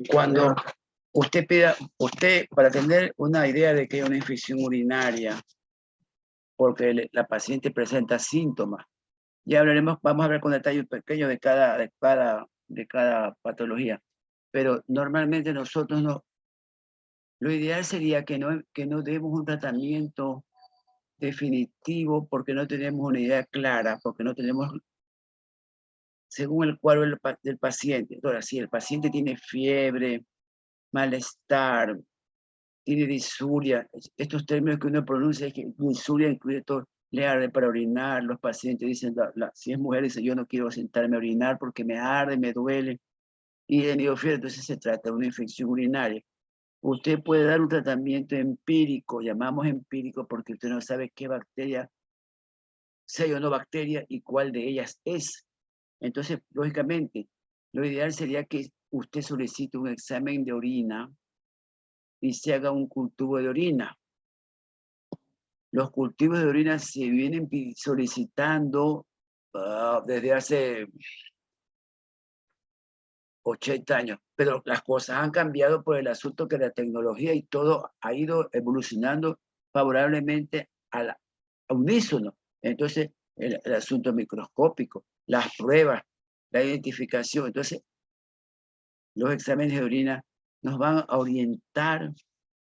Cuando usted para tener una idea de que hay una infección urinaria, porque la paciente presenta síntomas, ya hablaremos, vamos a hablar con detalles pequeños de cada patología, pero normalmente nosotros no, lo ideal sería que no demos un tratamiento definitivo porque no tenemos una idea clara, porque no tenemos, según el cuadro del paciente. Ahora, si el paciente tiene fiebre, malestar, tiene disuria, estos términos que uno pronuncia, es que disuria incluye todo, le arde para orinar, los pacientes dicen, si es mujer, dice, yo no quiero sentarme a orinar porque me arde, me duele, y de fiebre, entonces se trata de una infección urinaria. Usted puede dar un tratamiento empírico, llamamos empírico porque usted no sabe qué bacteria, si hay o no bacteria y cuál de ellas es. Entonces, lógicamente, lo ideal sería que usted solicite un examen de orina y se haga un cultivo de orina. Los cultivos de orina se vienen solicitando desde hace 80 años, pero las cosas han cambiado por el asunto que la tecnología y todo ha ido evolucionando favorablemente a unísono. Entonces, el asunto microscópico, las pruebas, la identificación. Entonces, los exámenes de orina nos van a orientar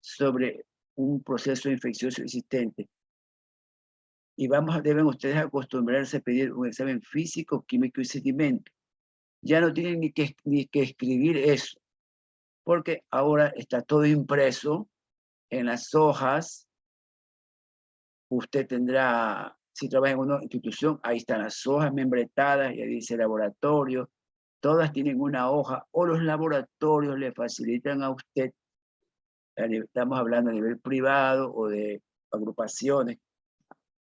sobre un proceso infeccioso existente. Y deben ustedes acostumbrarse a pedir un examen físico, químico y sedimento. Ya no tienen ni que escribir eso, porque ahora está todo impreso en las hojas. Usted tendrá, si trabaja en una institución, ahí están las hojas membretadas, y ahí dice laboratorio, todas tienen una hoja, o los laboratorios le facilitan a usted, estamos hablando a nivel privado o de agrupaciones,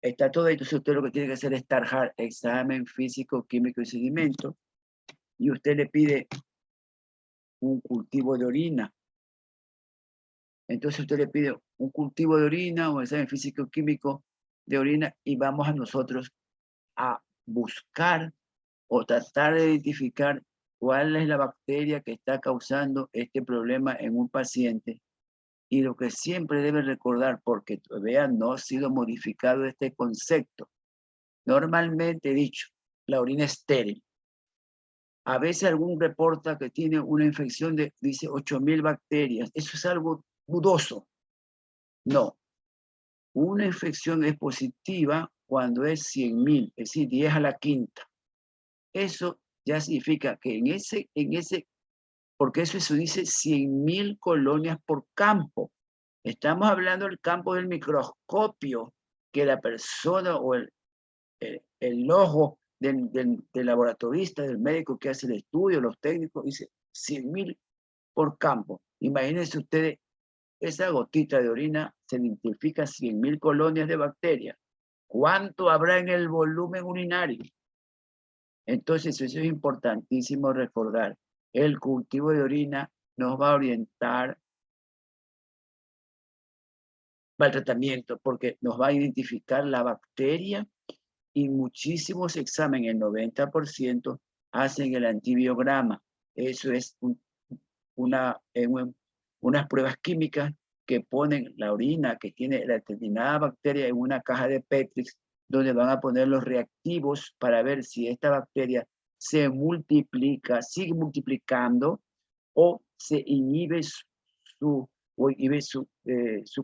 está todo ahí. Entonces usted lo que tiene que hacer es tarjar examen físico, químico y sedimento, y usted le pide un cultivo de orina. Entonces usted le pide un cultivo de orina, un examen físico-químico de orina, y vamos a nosotros a buscar o tratar de identificar cuál es la bacteria que está causando este problema en un paciente. Y lo que siempre debe recordar, porque todavía no ha sido modificado este concepto, normalmente dicho, la orina estéril. A veces algún reporta que tiene una infección dice 8.000 bacterias. Eso es algo dudoso. No. Una infección es positiva cuando es 100.000, es decir, 10 a la quinta. Eso ya significa que porque eso dice 100.000 colonias por campo. Estamos hablando del campo del microscopio, que la persona o el ojo del laboratorista, del médico que hace el estudio, los técnicos, dice 100.000 por campo. Imagínense ustedes, esa gotita de orina se identifica 100.000 colonias de bacterias. ¿Cuánto habrá en el volumen urinario? Entonces, eso es importantísimo recordar. El cultivo de orina nos va a orientar para el tratamiento, porque nos va a identificar la bacteria, y muchísimos exámenes, el 90%, hacen el antibiograma. Eso es unas pruebas químicas que ponen la orina que tiene la determinada bacteria en una caja de Petri, donde van a poner los reactivos para ver si esta bacteria se multiplica, sigue multiplicando, o se inhibe su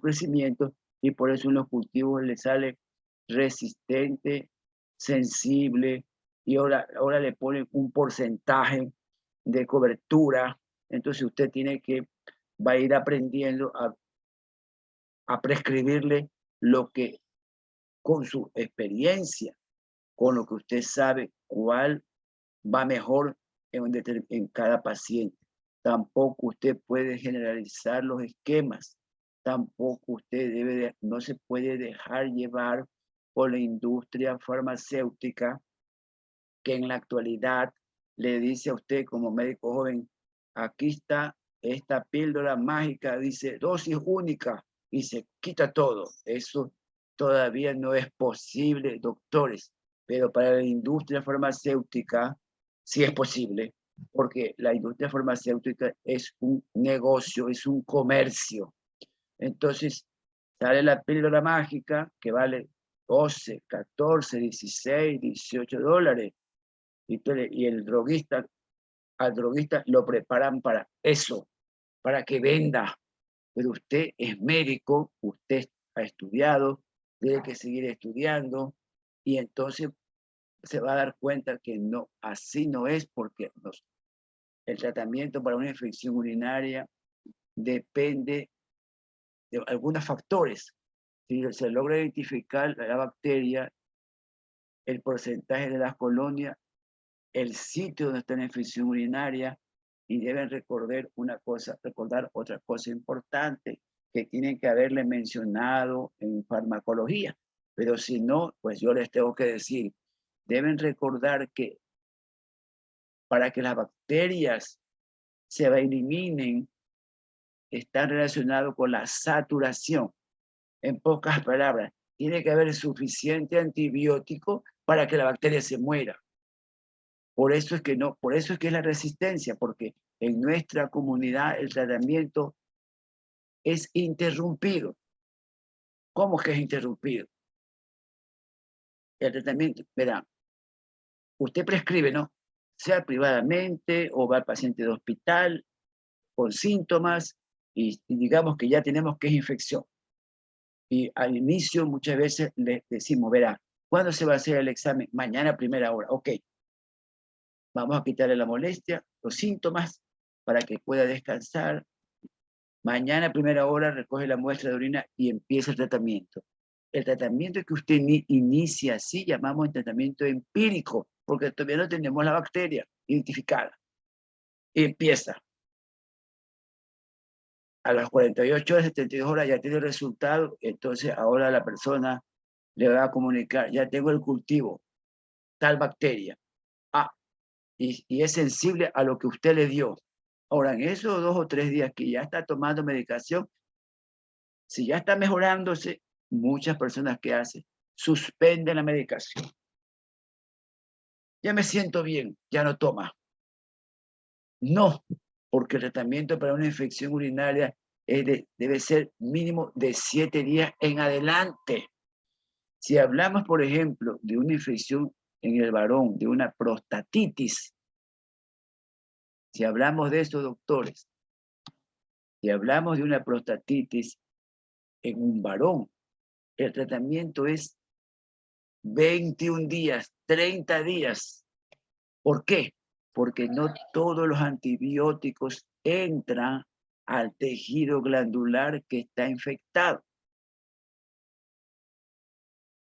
crecimiento, y por eso en los cultivos le sale resistente, sensible, y ahora le ponen un porcentaje de cobertura. Entonces usted va a ir aprendiendo a prescribirle lo que, con su experiencia, con lo que usted sabe cuál va mejor en cada paciente. Tampoco usted puede generalizar los esquemas. Tampoco usted no se puede dejar llevar por la industria farmacéutica, que en la actualidad le dice a usted como médico joven, aquí está esta píldora mágica, dice dosis única, y se quita todo. Eso todavía no es posible, doctores, pero para la industria farmacéutica sí es posible. porque la industria farmacéutica es un negocio, es un comercio. Entonces, sale la píldora mágica que vale 12, 14, 16, 18 dólares. Y el droguista, al droguista lo preparan para eso, para que venda. Pero usted es médico, usted ha estudiado, tiene que seguir estudiando, y entonces se va a dar cuenta que no, así no es, porque el tratamiento para una infección urinaria depende de algunos factores. Si se logra identificar la bacteria, el porcentaje de las colonias, el sitio donde está la infección urinaria, y deben recordar otra cosa importante que tienen que haberle mencionado en farmacología. Pero si no, pues yo les tengo que decir, deben recordar que para que las bacterias se eliminen, están relacionados con la saturación. En pocas palabras, tiene que haber suficiente antibiótico para que la bacteria se muera. Por eso es que es la resistencia, porque en nuestra comunidad el tratamiento es interrumpido. ¿Cómo que es interrumpido? El tratamiento, verá, usted prescribe, ¿no? Sea privadamente o va al paciente de hospital con síntomas y digamos que ya tenemos que es infección. Y al inicio muchas veces le decimos, verá, ¿cuándo se va a hacer el examen? Mañana a primera hora. Ok, vamos a quitarle la molestia, los síntomas, para que pueda descansar. Mañana a primera hora recoge la muestra de orina y empieza el tratamiento. El tratamiento que usted inicia así llamamos el tratamiento empírico, porque todavía no tenemos la bacteria identificada. Y empieza. A las 48 horas, 72 horas ya tiene el resultado, entonces ahora la persona le va a comunicar, ya tengo el cultivo, tal bacteria. Ah, y es sensible a lo que usted le dio. Ahora, en esos 2 o 3 días que ya está tomando medicación, si ya está mejorándose, muchas personas que hacen, suspenden la medicación. Ya me siento bien, ya no toma. No, porque el tratamiento para una infección urinaria debe ser mínimo de 7 días en adelante. Si hablamos, por ejemplo, de una infección en el varón, de una prostatitis, si hablamos de eso, doctores, si hablamos de una prostatitis en un varón, el tratamiento es 21 días, 30 días. ¿Por qué? Porque no todos los antibióticos entran al tejido glandular que está infectado.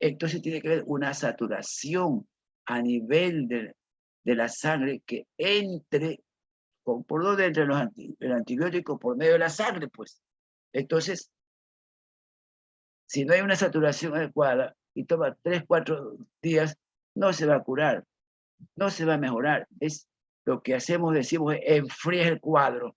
Entonces tiene que haber una saturación a nivel de la sangre que entre, por donde entre el antibiótico, por medio de la sangre, pues. Entonces, si no hay una saturación adecuada y toma 3, 4 días, no se va a curar, no se va a mejorar. Es lo que hacemos, decimos, enfría el cuadro.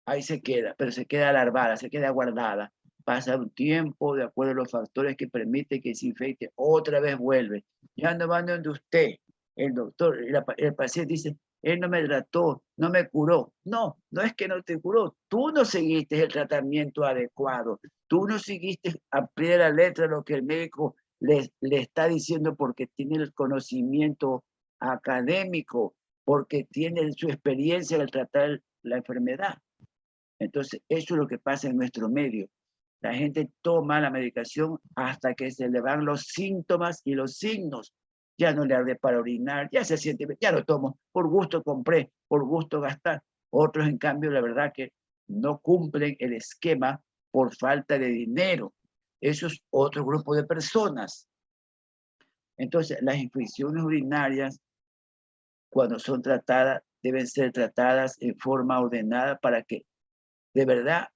Ahí se queda, pero se queda alarvada, se queda guardada. Pasa un tiempo, de acuerdo a los factores que permiten que se infecte, otra vez vuelve. Ya no van donde usted, el doctor, el paciente dice, él no me trató, no me curó. No, no es que no te curó, tú no seguiste el tratamiento adecuado, tú no seguiste a pie de la letra lo que el médico le está diciendo porque tiene el conocimiento académico, porque tiene su experiencia al tratar la enfermedad. Entonces, eso es lo que pasa en nuestro medio. La gente toma la medicación hasta que se le van los síntomas y los signos. Ya no le arde para orinar, ya se siente, ya lo tomo, por gusto compré, por gusto gastar. Otros, en cambio, la verdad que no cumplen el esquema por falta de dinero. Eso es otro grupo de personas. Entonces, las infecciones urinarias, cuando son tratadas, deben ser tratadas en forma ordenada para que de verdad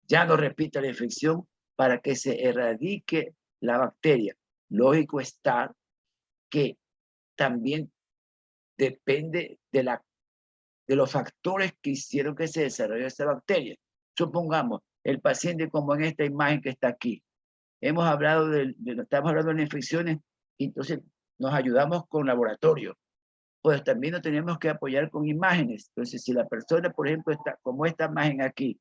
ya no repita la infección, para que se erradique la bacteria. Lógico está que también depende de los factores que hicieron que se desarrolle esa bacteria. Supongamos, el paciente como en esta imagen que está aquí. Hemos hablado estamos hablando de las infecciones, entonces nos ayudamos con laboratorio. pues también nos tenemos que apoyar con imágenes. Entonces, si la persona, por ejemplo, está como esta imagen aquí,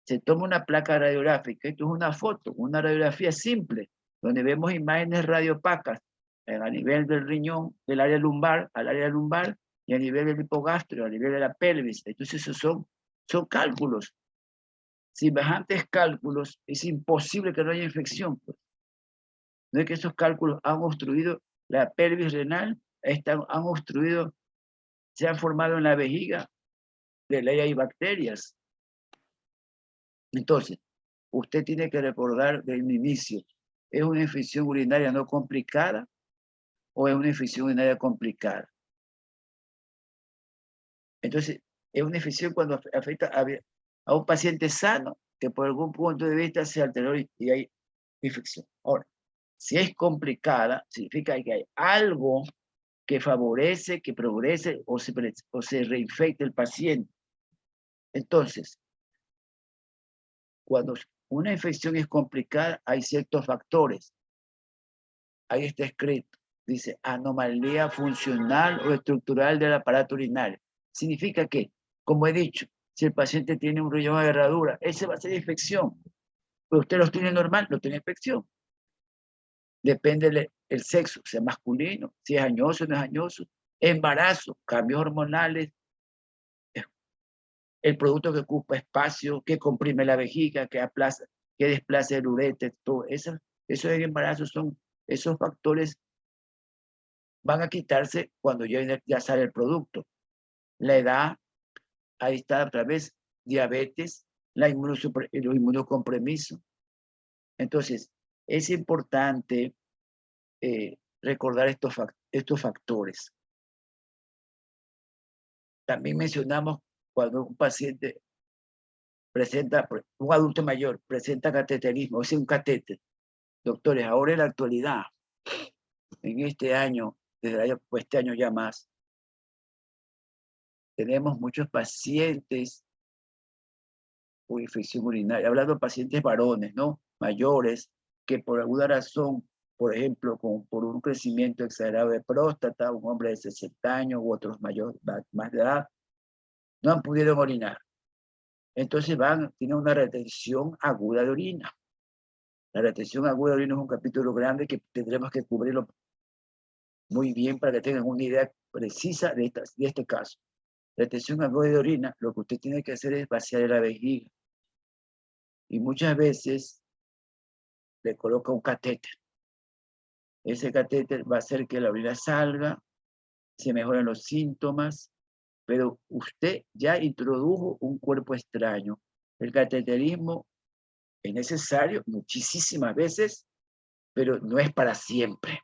se toma una placa radiográfica, esto es una foto, una radiografía simple, donde vemos imágenes radiopacas a nivel del riñón, del área lumbar, al área lumbar, y a nivel del hipogastro, a nivel de la pelvis. Entonces, esos son cálculos. Semejantes cálculos, es imposible que no haya infección. Pues. No es que esos cálculos han obstruido la pelvis renal, han obstruido, se han formado en la vejiga, de ley hay bacterias. Entonces, usted tiene que recordar desde el inicio, ¿es una infección urinaria no complicada o es una infección urinaria complicada? Entonces, es una infección cuando afecta a un paciente sano que por algún punto de vista se alteró y hay infección. Ahora, si es complicada, significa que hay algo que favorece, que progrese o se reinfecte el paciente. Entonces, cuando una infección es complicada, hay ciertos factores. Ahí está escrito. Dice, anomalía funcional o estructural del aparato urinario. Significa que, como he dicho, si el paciente tiene un riñón de herradura, ese va a ser infección. Pero usted los tiene normal, no tiene infección. Depende el sexo, sea masculino, si es añoso o no es añoso. Embarazo, cambios hormonales, el producto que ocupa espacio, que comprime la vejiga, que desplaza el ureter, todo eso en embarazo son esos factores van a quitarse cuando ya sale el producto. La edad, ahí está otra vez, diabetes, los inmunocompromisos. Entonces, es importante recordar estos factores. También mencionamos cuando un paciente presenta, un adulto mayor presenta cateterismo, o sea, un catéter. Doctores, ahora en la actualidad, en este año, pues este año ya más, tenemos muchos pacientes con infección urinaria, hablando de pacientes varones, ¿no? Mayores, que por alguna razón, por ejemplo, por un crecimiento exagerado de próstata, un hombre de 60 años u otros más de edad, no han podido orinar. Entonces tienen una retención aguda de orina. La retención aguda de orina es un capítulo grande que tendremos que cubrirlo muy bien para que tengan una idea precisa de este caso. Retención aguda de orina, lo que usted tiene que hacer es vaciar la vejiga. Y muchas veces le coloca un catéter. Ese catéter va a hacer que la orina salga, se mejoran los síntomas, pero usted ya introdujo un cuerpo extraño. El cateterismo es necesario muchísimas veces, pero no es para siempre.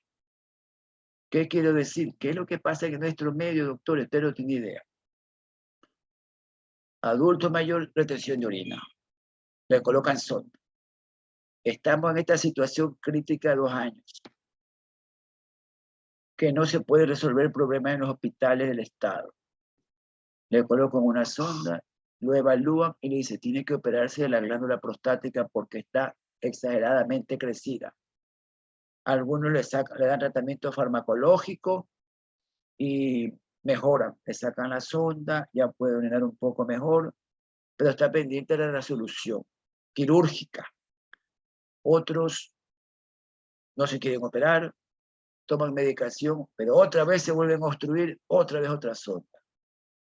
¿Qué quiero decir? ¿Qué es lo que pasa en nuestro medio, doctor? Usted no tiene idea. Adulto mayor, retención de orina. Le colocan sonda. Estamos en esta situación crítica de 2 años, que no se puede resolver el problema en los hospitales del Estado. Le colocan una sonda, lo evalúan y le dicen, tiene que operarse de la glándula prostática porque está exageradamente crecida. Algunos le dan tratamiento farmacológico y mejoran, le sacan la sonda, ya puede orinar un poco mejor, pero está pendiente de la resolución quirúrgica. Otros no se quieren operar, toman medicación, pero otra vez se vuelven a obstruir, otra vez otra sonda.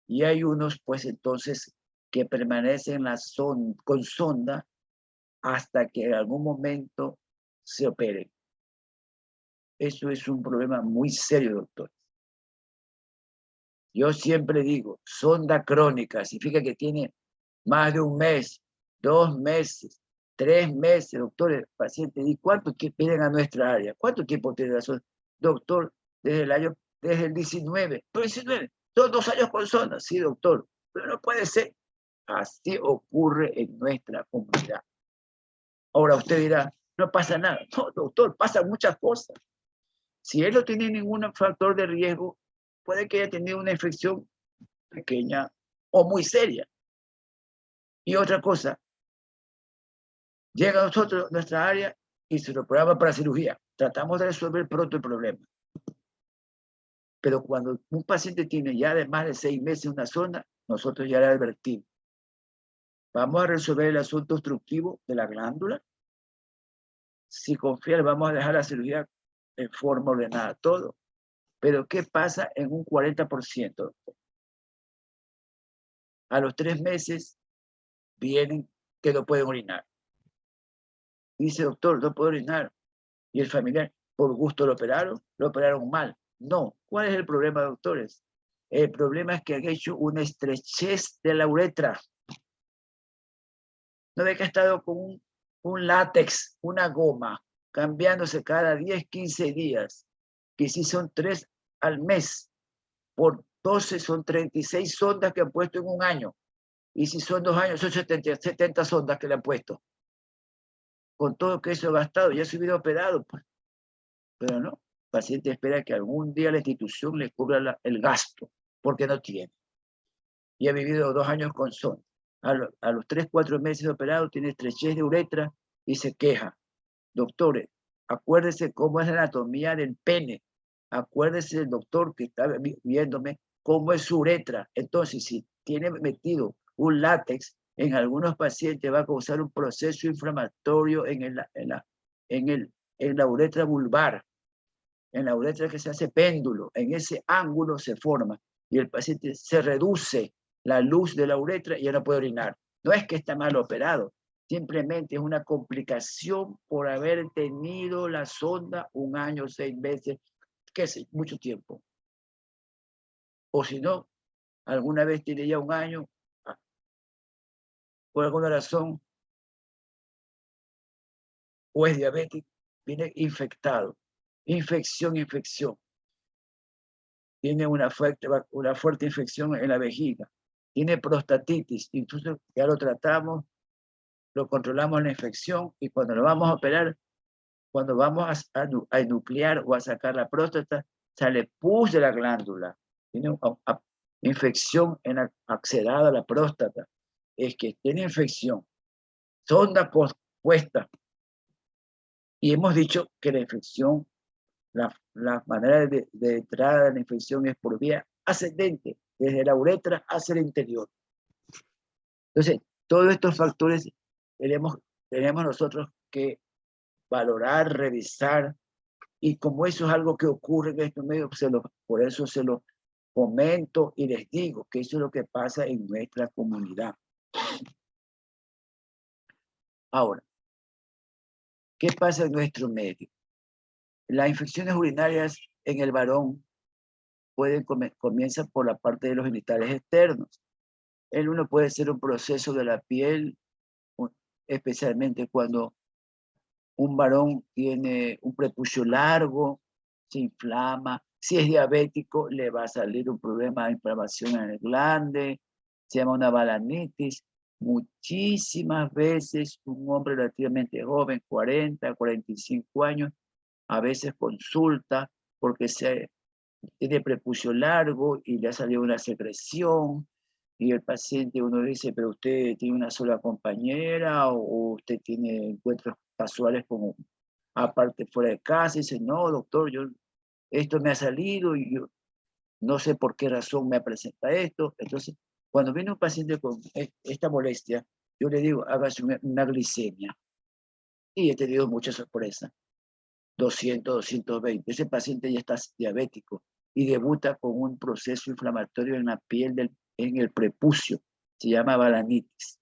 Y hay unos, pues entonces, que permanecen con sonda hasta que en algún momento se operen. Eso es un problema muy serio, doctor. Yo siempre digo, sonda crónica, significa que tiene más de 1 mes, 2 meses, 3 meses, doctor, el paciente. ¿Y cuánto piden a nuestra área? ¿Cuánto tiempo tiene la sonda? Doctor, desde el 19. ¿Pero 19? Son 2 años con sonda. Sí, doctor, pero no puede ser. Así ocurre en nuestra comunidad. Ahora usted dirá, no pasa nada. No, doctor, pasan muchas cosas. Si él no tiene ningún factor de riesgo, puede que haya tenido una infección pequeña o muy seria. Y otra cosa, llega a nosotros, nuestra área, y se lo programa para cirugía. Tratamos de resolver pronto el problema. Pero cuando un paciente tiene ya de más de 6 meses una sonda, nosotros ya le advertimos. Vamos a resolver el asunto obstructivo de la glándula. Si confía, vamos a dejar la cirugía en forma ordenada, todo. Pero ¿qué pasa en un 40%? A los 3 meses vienen que no pueden orinar. Dice, doctor, no puedo orinar. Y el familiar, por gusto lo operaron mal. No. ¿Cuál es el problema, doctores? El problema es que han hecho una estrechez de la uretra. ¿No ve que ha estado con un látex, una goma, cambiándose cada 10, 15 días? Que si son 3 al mes, por 12 son 36 sondas que han puesto en un año. Y si son 2 años, son 70 sondas que le han puesto. Con todo que eso ha gastado, ya se hubiera operado, pues. Pero no, el paciente espera que algún día la institución le cubra el gasto, porque no tiene. Y ha vivido 2 años con sonda. A los 3, 4 meses operado, tiene estrechez de uretra y se queja. Doctores, acuérdese cómo es la anatomía del pene. Acuérdese del doctor que está viéndome cómo es su uretra. Entonces, si tiene metido un látex, en algunos pacientes va a causar un proceso inflamatorio en la uretra vulvar, en la uretra que se hace péndulo. En ese ángulo se forma y el paciente se reduce la luz de la uretra y ya no puede orinar. No es que está mal operado, simplemente es una complicación por haber tenido la sonda 1 año, 6 meses, qué sé, mucho tiempo. O si no, alguna vez tiene ya 1 año, por alguna razón, o es diabético, viene infectado. Infección. Tiene una fuerte infección en la vejiga. Tiene prostatitis, entonces ya lo tratamos, lo controlamos la infección y cuando lo vamos a operar, cuando vamos a enuclear o a sacar la próstata, sale pus de la glándula. Tiene una infección accedada a la próstata. Es que tiene infección. Sonda puesta. Y hemos dicho que la infección, la manera de entrada de la infección es por vía ascendente, desde la uretra hacia el interior. Entonces, todos estos factores tenemos nosotros que valorar, revisar, y como eso es algo que ocurre en estos medios, por eso se lo comento y les digo que eso es lo que pasa en nuestra comunidad. Ahora, ¿qué pasa en nuestro medio? Las infecciones urinarias en el varón comienzan por la parte de los genitales externos. El uno puede ser un proceso de la piel, especialmente cuando un varón tiene un prepucio largo, se inflama. Si es diabético, le va a salir un problema de inflamación en el glande, se llama una balanitis. Muchísimas veces un hombre relativamente joven, 40, 45 años, a veces consulta porque tiene prepucio largo y le ha salido una secreción, y el paciente, uno dice, pero usted tiene una sola compañera o usted tiene encuentros casuales como aparte fuera de casa, y dice, no, doctor, esto me ha salido y yo no sé por qué razón me presenta esto. Entonces, cuando viene un paciente con esta molestia, yo le digo, hágase una glicemia. Y he tenido muchas sorpresas. 200, 220. Ese paciente ya está diabético y debuta con un proceso inflamatorio en la piel, en el prepucio. Se llama balanitis.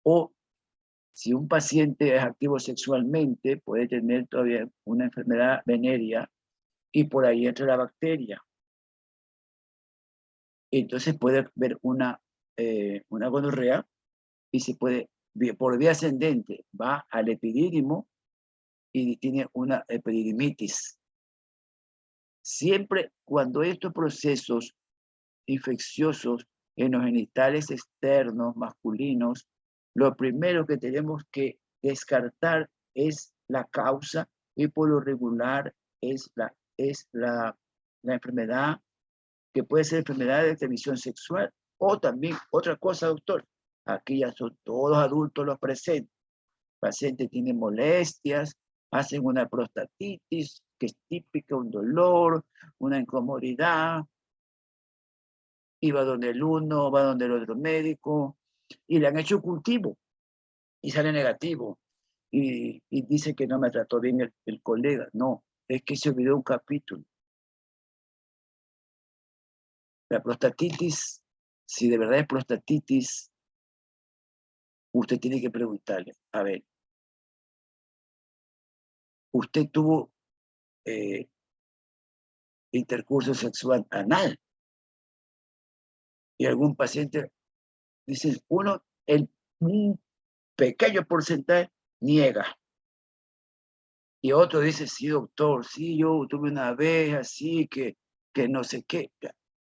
O si un paciente es activo sexualmente, puede tener todavía una enfermedad venérea y por ahí entra la bacteria. Entonces puede haber una gonorrea y se puede, por vía ascendente, va al epidídimo y tiene una epididimitis. Siempre cuando estos procesos infecciosos en los genitales externos masculinos, lo primero que tenemos que descartar es la causa, y por lo regular es la enfermedad, que puede ser enfermedad de transmisión sexual, o también otra cosa, doctor, aquí ya son todos adultos los presentes. El paciente tiene molestias, hacen una prostatitis, que es típica, un dolor, una incomodidad, y va donde el uno, va donde el otro médico, y le han hecho cultivo, y sale negativo, y dice que no me trató bien el colega. No, es que se olvidó un capítulo. La prostatitis, si de verdad es prostatitis, usted tiene que preguntarle, a ver, usted tuvo intercurso sexual anal, y algún paciente dice, un pequeño porcentaje niega, y otro dice, sí, doctor, sí, yo tuve una vez así que no sé qué.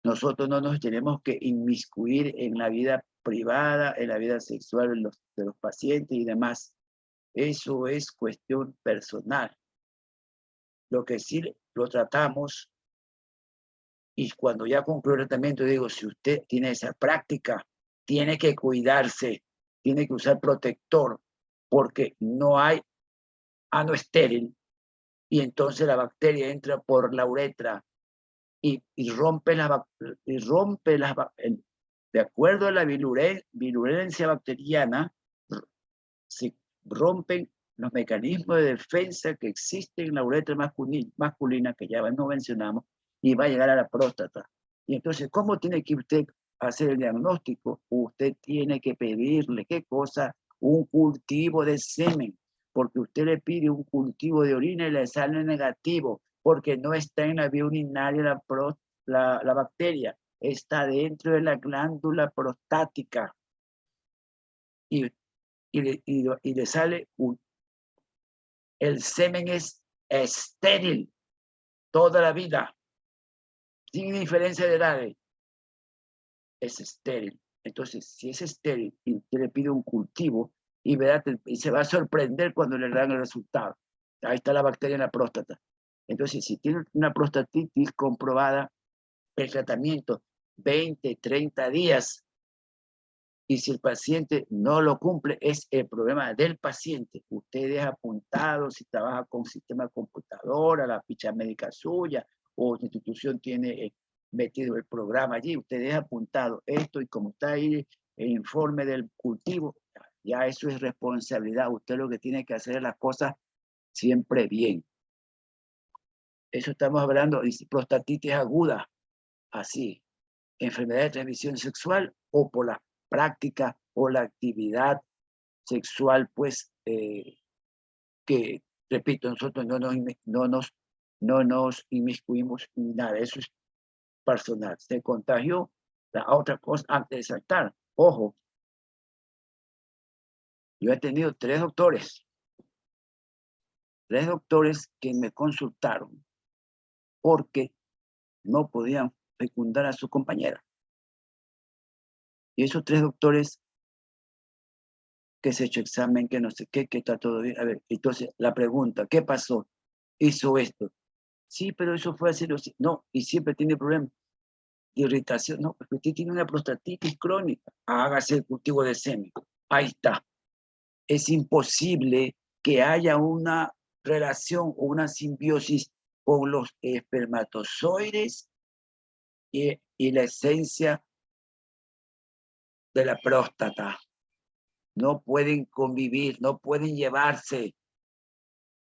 Nosotros no nos tenemos que inmiscuir en la vida privada, en la vida sexual de los pacientes y demás. Eso es cuestión personal. Lo que sí lo tratamos, y cuando ya concluyo el tratamiento, digo, si usted tiene esa práctica, tiene que cuidarse, tiene que usar protector, porque no hay ano estéril, y entonces la bacteria entra por la uretra y rompe de acuerdo a la virulencia bacteriana, se rompen los mecanismos de defensa que existen en la uretra masculina, que ya no mencionamos, y va a llegar a la próstata. Y entonces, ¿cómo tiene que usted hacer el diagnóstico? Usted tiene que pedirle, ¿qué cosa? Un cultivo de semen, porque usted le pide un cultivo de orina y le sale negativo, porque no está en la vía urinaria la bacteria, está dentro de la glándula prostática. Y le sale el semen es estéril toda la vida, sin diferencia de edades, es estéril. Entonces, si es estéril y usted le pide un cultivo, y se va a sorprender cuando le dan el resultado. Ahí está la bacteria en la próstata. Entonces, si tiene una prostatitis comprobada, el tratamiento 20, 30 días, y si el paciente no lo cumple, es el problema del paciente. Usted deja apuntado, si trabaja con sistema de computadora, la ficha médica suya, o la institución tiene metido el programa allí, usted deja apuntado esto, y como está ahí el informe del cultivo, ya eso es responsabilidad. Usted lo que tiene que hacer es las cosas siempre bien. Eso estamos hablando de prostatitis aguda, así, enfermedad de transmisión sexual, o por la práctica o la actividad sexual, pues, que, repito, nosotros no nos inmiscuimos en nada, eso es personal. Se contagió. La otra cosa, antes de saltar, ojo, yo he tenido tres doctores que me consultaron porque no podían fecundar a su compañera. Y esos tres doctores que se ha hecho examen, que no sé qué, que está todo bien. A ver, entonces la pregunta, ¿qué pasó? Hizo esto. Sí, pero eso fue así. No, y siempre tiene problemas de irritación. No, porque usted tiene una prostatitis crónica. Hágase el cultivo de semen. Ahí está. Es imposible que haya una relación o una simbiosis con los espermatozoides y la esencia de la próstata. No pueden convivir, no pueden llevarse.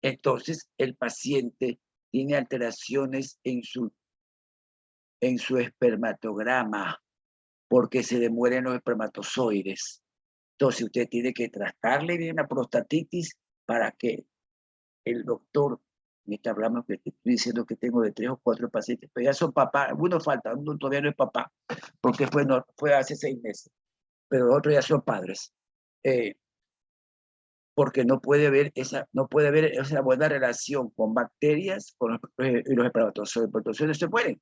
Entonces, el paciente tiene alteraciones en su espermatograma, porque se le mueren los espermatozoides. Entonces, usted tiene que tratarle bien la prostatitis para que el doctor, me está hablando, que estoy diciendo que tengo de 3 o 4 pacientes, pero ya son papás, uno falta, uno todavía no es papá, porque fue hace 6 meses, pero los otros ya son padres. Porque no puede haber esa buena relación con bacterias y los espermatozoides. Los espermatozoides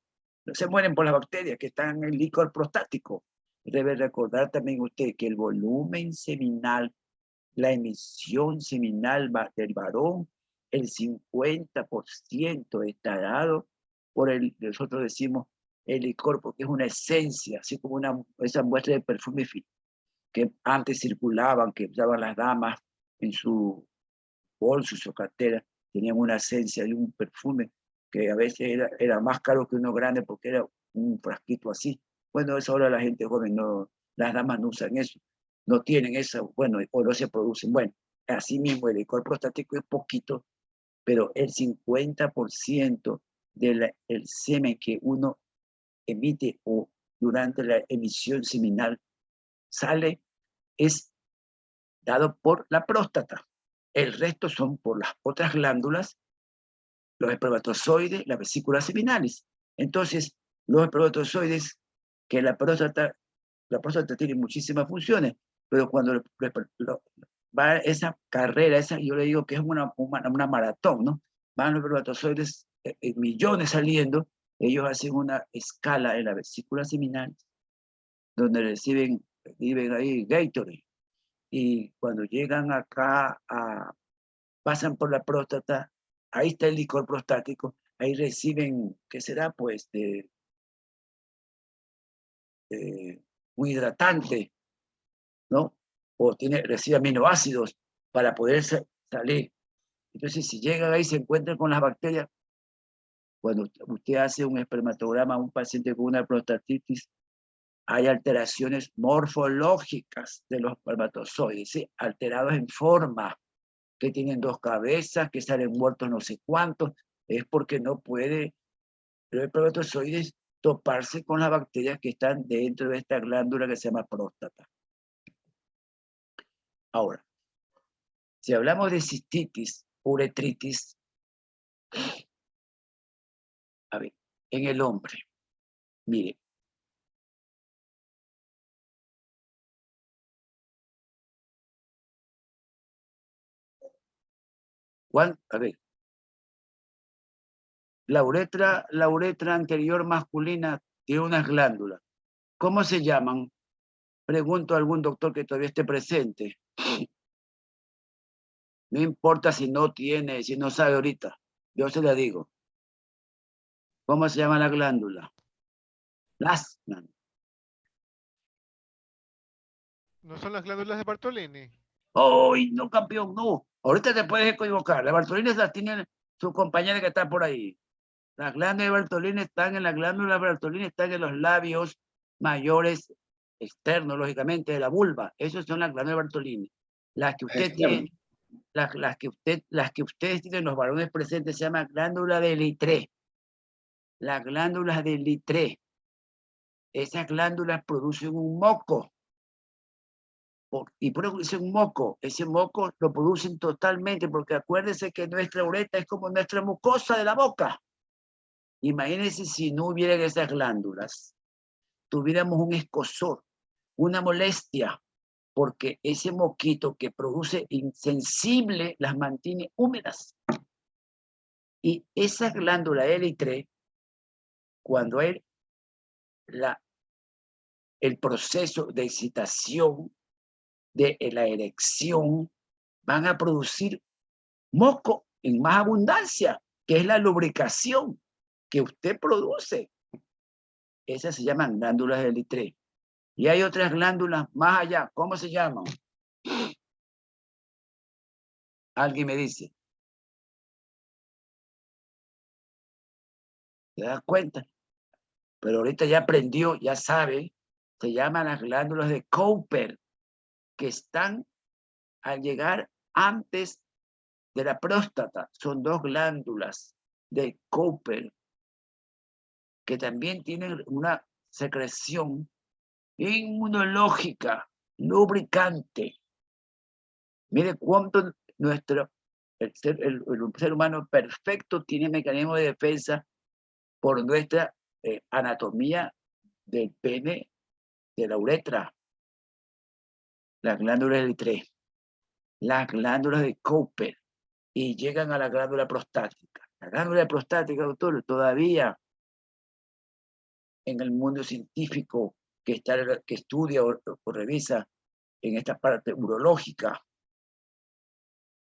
no se mueren por las bacterias que están en el líquido prostático. Debe recordar también usted que el volumen seminal, la emisión seminal del varón, el 50% está dado por nosotros decimos el licor, porque es una esencia, así como esa muestra de perfume que antes circulaban, que usaban las damas en su bolso, su cartera. tenían una esencia y un perfume que a veces era más caro que uno grande porque era un frasquito así. Bueno, eso ahora la gente joven, no, las damas no usan eso, no tienen eso, bueno, o no se producen. Bueno, así mismo el licor prostático es poquito, pero el 50% del semen que uno emite o durante la emisión seminal sale es dado por la próstata. El resto son por las otras glándulas, los espermatozoides, las vesículas seminales. Entonces, los espermatozoides, que la próstata tiene muchísimas funciones, pero cuando va esa carrera, yo le digo que es una maratón, ¿no? Van los espermatozoides, millones saliendo, ellos hacen una escala en la vesícula seminal, donde reciben ahí Gatorade, y cuando llegan acá, pasan por la próstata, ahí está el licor prostático, ahí reciben, ¿qué será? Pues un hidratante, ¿no? O recibe aminoácidos para poder salir. Entonces, si llegan ahí, se encuentran con las bacterias. Cuando usted hace un espermatograma a un paciente con una prostatitis, hay alteraciones morfológicas de los espermatozoides, ¿sí? Alterados en forma, que tienen dos cabezas, que salen muertos no sé cuántos, es porque no puede los espermatozoides toparse con las bacterias que están dentro de esta glándula que se llama próstata. Ahora, si hablamos de cistitis, uretritis, a ver, en el hombre, mire, a ver, la uretra anterior masculina tiene unas glándulas. ¿Cómo se llaman? Pregunto a algún doctor que todavía esté presente. No importa si no tiene, si no sabe ahorita. Yo se la digo. ¿Cómo se llama la glándula? Las glándulas. ¿No son las glándulas de Bartolini? ¡Ay, no, campeón! No. Ahorita te puedes equivocar. Las Bartolini las tienen su compañera que está por ahí. Las glándulas de Bartolini están en la glándula de Bartolini, están en los labios mayores externos, lógicamente, de la vulva. Esas son las glándulas de Bartolini. Las que usted tiene, las que ustedes tienen, los varones presentes, se llama glándula de Litré. Las glándulas de Litré. Esas glándulas producen un moco. Y producen un moco. Ese moco lo producen totalmente, porque acuérdense que nuestra uretra es como nuestra mucosa de la boca. Imagínense si no hubieran esas glándulas, tuviéramos un escozor, una molestia, porque ese moquito que produce insensible las mantiene húmedas. Y esa glándula L3, cuando hay el proceso de excitación, de la erección, van a producir moco en más abundancia, que es la lubricación que usted produce. Esas se llaman glándulas L3. Y hay otras glándulas más allá. ¿Cómo se llaman? Alguien me dice. ¿Se da cuenta? Pero ahorita ya aprendió, ya sabe. Se llaman las glándulas de Cooper, que están al llegar antes de la próstata. Son dos glándulas de Cooper que también tienen una secreción inmunológica, lubricante. Mire cuánto el ser humano perfecto tiene mecanismo de defensa por nuestra anatomía del pene, de la uretra, las glándulas del L3, las glándulas de Cooper, y llegan a la glándula prostática. La glándula prostática, doctor, todavía en el mundo científico que estudia o revisa en esta parte urológica,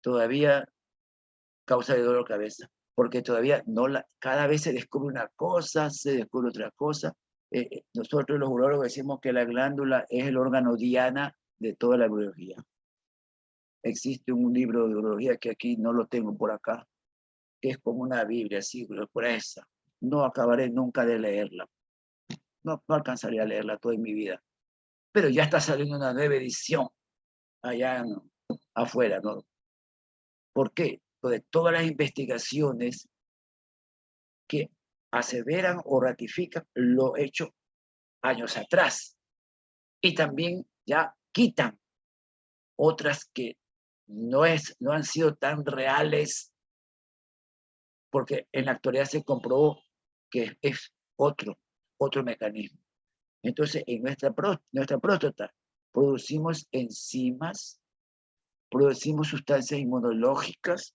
todavía causa de dolor de cabeza, porque todavía cada vez se descubre una cosa, se descubre otra cosa. Nosotros los urólogos decimos que la glándula es el órgano diana de toda la urología. Existe un libro de urología que aquí no lo tengo por acá, que es como una Biblia, así, gruesa. No acabaré nunca de leerla. No alcanzaría a leerla toda en mi vida. Pero ya está saliendo una nueva edición allá afuera, ¿no? ¿Por qué? Porque todas las investigaciones que aseveran o ratifican lo hecho años atrás. Y también ya quitan otras que no han sido tan reales, porque en la actualidad se comprobó que es otro mecanismo. Entonces, en nuestra próstata producimos enzimas, producimos sustancias inmunológicas,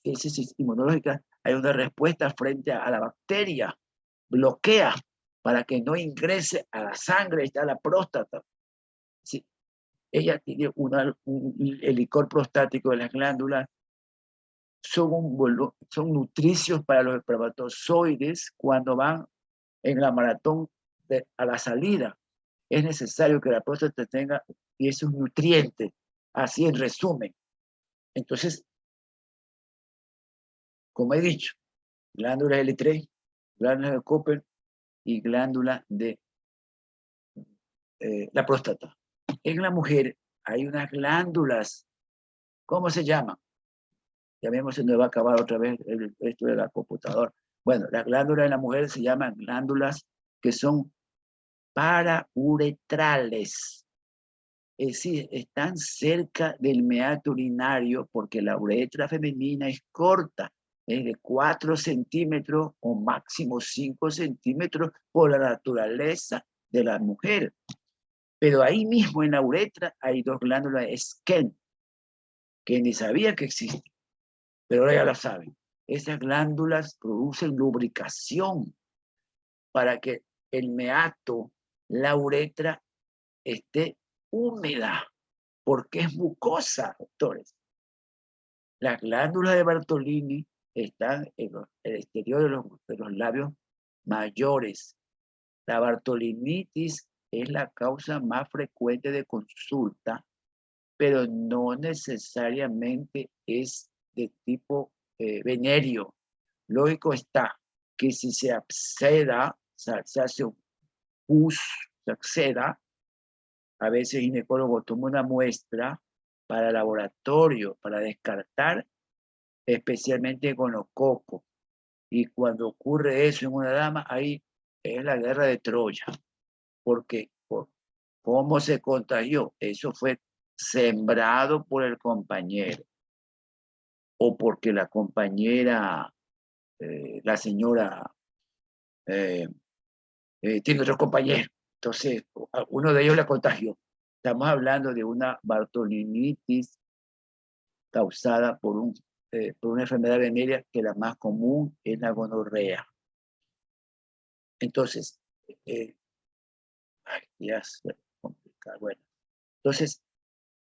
esas inmunológicas, hay una respuesta frente a la bacteria, bloquea para que no ingrese a la sangre, está la próstata. Sí, ella tiene el licor prostático de las glándulas, son nutricios para los espermatozoides cuando van en la maratón a la salida. Es necesario que la próstata tenga esos nutrientes, así en resumen. Entonces, como he dicho, glándula L3, glándula de Cooper y glándula de la próstata. En la mujer hay unas glándulas, ¿cómo se llaman? Ya vemos, se nos va a acabar otra vez esto de la computadora. Bueno, las glándulas de la mujer se llaman glándulas que son parauretrales. Es decir, están cerca del meato urinario porque la uretra femenina es corta, es de 4 centímetros o máximo 5 centímetros por la naturaleza de la mujer. Pero ahí mismo en la uretra hay dos glándulas de Skene, que ni sabía que existen, pero ahora ya lo saben. Esas glándulas producen lubricación para que el meato, la uretra, esté húmeda, porque es mucosa, doctores. Las glándulas de Bartolini están en el exterior de los labios mayores. La bartolinitis es la causa más frecuente de consulta, pero no necesariamente es de tipo venéreo. Lógico está que si se acceda, se hace un pus, se acceda, a veces el ginecólogo toma una muestra para laboratorio, para descartar especialmente gonococo. Y cuando ocurre eso en una dama, ahí es la guerra de Troya. Porque ¿cómo se contagió? Eso fue sembrado por el compañero. O porque la compañera, la señora, tiene otro compañero. Entonces, uno de ellos la contagió. Estamos hablando de una bartolinitis causada por una enfermedad venérea que la más común es la gonorrea. Entonces, ya es complicado. Bueno, entonces,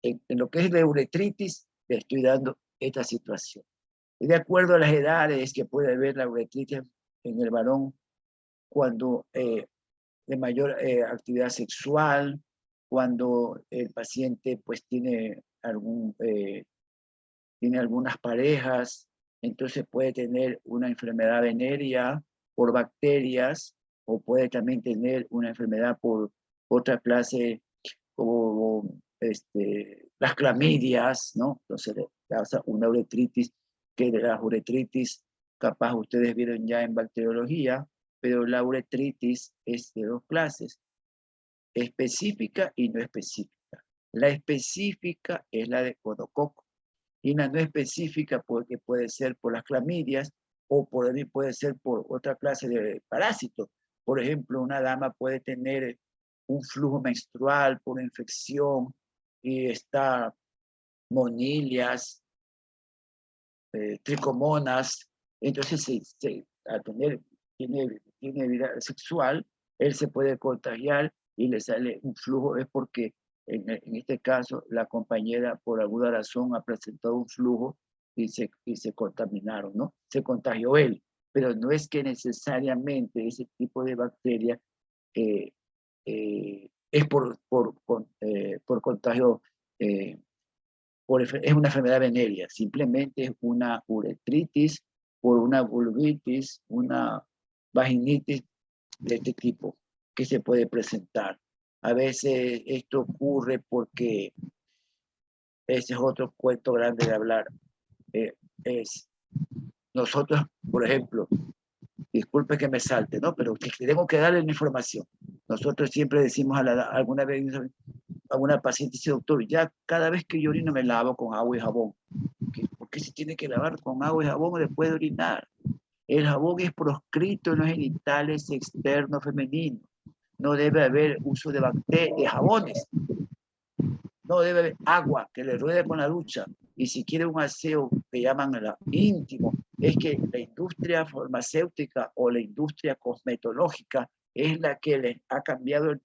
en lo que es la uretritis, le estoy dando esta situación. Y de acuerdo a las edades que puede haber la uretritis en el varón, cuando de mayor actividad sexual, cuando el paciente pues tiene algunas parejas, entonces puede tener una enfermedad venérea por bacterias o puede también tener una enfermedad por otra clase como las clamidias, ¿no? Entonces causa una uretritis, que de las uretritis capaz ustedes vieron ya en bacteriología, pero la uretritis es de dos clases, específica y no específica. La específica es la de gonococo y la no específica porque puede ser por las clamidias o puede ser por otra clase de parásitos. Por ejemplo, una dama puede tener un flujo menstrual por infección y está monilias, tricomonas, entonces al tiene vida sexual, él se puede contagiar y le sale un flujo, es porque en este caso la compañera por alguna razón ha presentado un flujo y se contaminaron, ¿no? Se contagió él, pero no es que necesariamente ese tipo de bacteria es por contagio, es una enfermedad venérea, simplemente es una uretritis por una vulvitis, una vaginitis de este tipo que se puede presentar. A veces esto ocurre porque ese es otro cuento grande de hablar. Es nosotros, por ejemplo, disculpe que me salte, ¿no? Pero que tengo que darle la información. Nosotros siempre decimos alguna vez a una paciente, dice, doctor, ya cada vez que yo orino me lavo con agua y jabón. ¿Por qué se tiene que lavar con agua y jabón después de orinar? El jabón es proscrito en los genitales externos femeninos. No debe haber uso de jabones. No debe haber agua que le ruede con la ducha. Y si quiere un aseo que llaman íntimo, es que la industria farmacéutica o la industria cosmetológica es la que les ha cambiado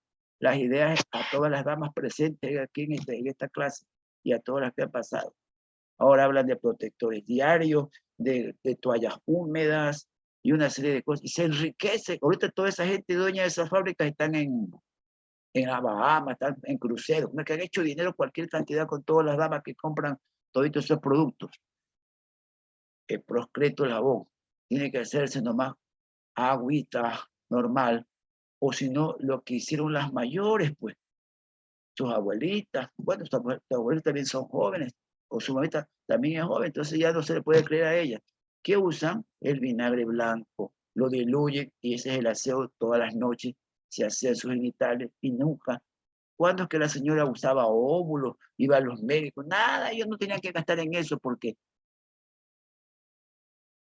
las ideas a todas las damas presentes aquí en esta clase y a todas las que han pasado. Ahora hablan de protectores diarios, de toallas húmedas y una serie de cosas. Y se enriquece. Ahorita toda esa gente dueña de esas fábricas están en la Bahamas, están en cruceros, que han hecho dinero cualquier cantidad con todas las damas que compran todos esos productos. El proscrito el jabón tiene que hacerse nomás agüita normal, o si no, lo que hicieron las mayores, pues, sus abuelitas, bueno, sus abuelitas también son jóvenes, o su mamita también es joven, entonces ya no se le puede creer a ella. ¿Qué usan? El vinagre blanco, lo diluyen y ese es el aseo todas las noches, se hacían sus genitales y nunca. ¿Cuándo es que la señora usaba óvulos, iba a los médicos? Nada, ellos no tenían que gastar en eso porque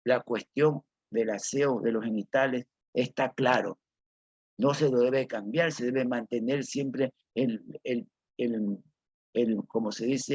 la cuestión del aseo de los genitales está claro. No se lo debe cambiar, se debe mantener siempre como se dice,